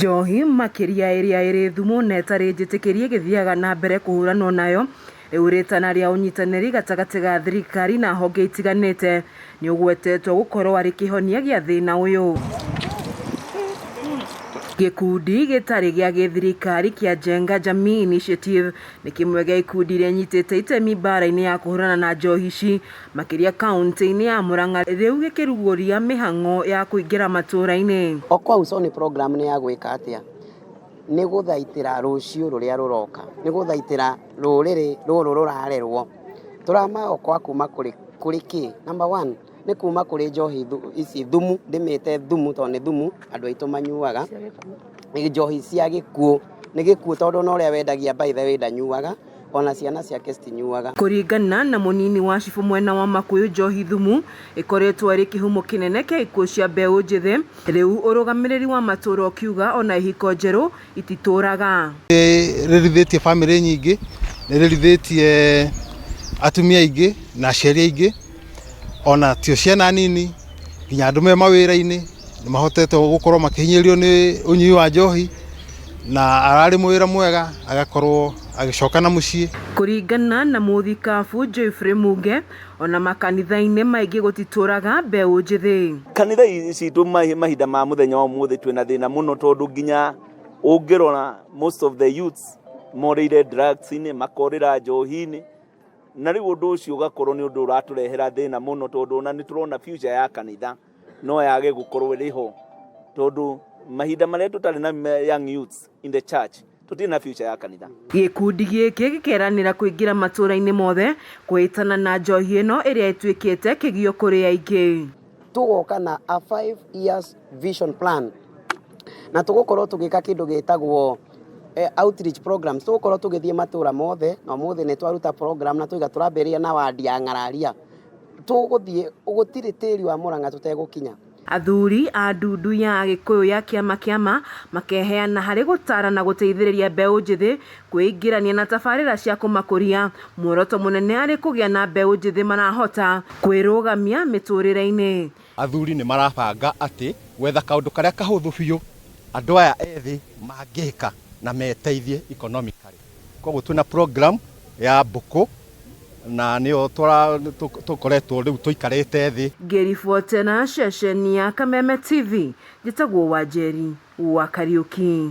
Njohi makiria iria iri thumu na itari njitikirie githiaga na mbere kuhuranwo nayo iuritana ria unyitaniri gatagati ga thirikari na honge itiganite ni ugwetetwo gukorwo ari kihonia gia thina uyu. Gikundi gitari gia githirikari kia Jenga Jamii Initiative ni kimwe gia ikundi iria nyitite itemi mbara-ini ya kuhurana na njohi ici makiria kaunti-ini ya Murang'a riu gikiruguria mihang'o ya kuingira matura-ini. Okwa usoni program ni ya gwika atia ni guthaitira rucio ruria ruroka ni guthaitira ruriri ruru rurarerwo turama okwa kuma kuri ki number 1 ni kuma kuri njohi ici thumu ndimite thumu to ni thumu andu aitu manyuaga ni njohi cia gikuo ni gikuo tondu no ria wendagia by the way ndanyuaga ona ciana ciake citinyuaga. Kuringana na munini wa cifu mwena wa Makuyu, njohi thumu ikoretwo ari kihumo kinene kia ikuo cia mbeu njithi riu urugamiriri wa matura ukiuga ona ihiko njeru itituraga. Ririthitie family nyingi ririthitie atumia aingi na aciari aingi ona tio ciana nini nginya andu me mawira-ini ni mahotete gukorwo makihinyirio ni unyui wa njohi na arari mwira mwega agakorwo agicoka na mucii. Kuringana na muthikabu Joyfrey Muge ona makanitha-ini maingi gutituraga mbeu njithi. Kanitha ici tu mahinda ma muthenya wa muthi twina thina muno tondu nginya ungirona most of the youths morire drugs-ini makorira njohi-ini na riu undu ucio ugakorwo ni undu uraturehera thina muno tondu na ni turona future ya kanitha no yage gukorwo iriho tondu mahinda maria tutari na young youths in the church tutina future ya kanitha. Gikundi giki gikeranira kuingira matura-ini mothe kwitana na njohi ino iria itwikite kigio kuri aingi. Tugoka na a 5 years vision plan na tugukorwo tugika kindu gitagwo outreach programs. Tugukorwo tugithie matura mothe na mothe ni twaruta program na tuiga turamberia na wadi ya Ng'araria tuguthie ugutiri tiri wa Murang'a tutegukinya. Athuri a ndundu ya Gikuyu ya kiama makeheana hari gutara na guteithiriria mbeu njithi kuingirania na tabarira cia kumakuria. Muoroto munene ari kugia na mbeu njithi marahota kwirugamia miturire-ini. Athuri ni marabanga ati wetha kaundu karia kahuthu biu andu aya ethi mangika na meteithie economically. Koguo tuna program ya mbuku na niyo tukoretwo riu tuikarite thi. Ngiribuate na ceceni ya Kameme TV njitagwo Wanjeri wa Kariuki.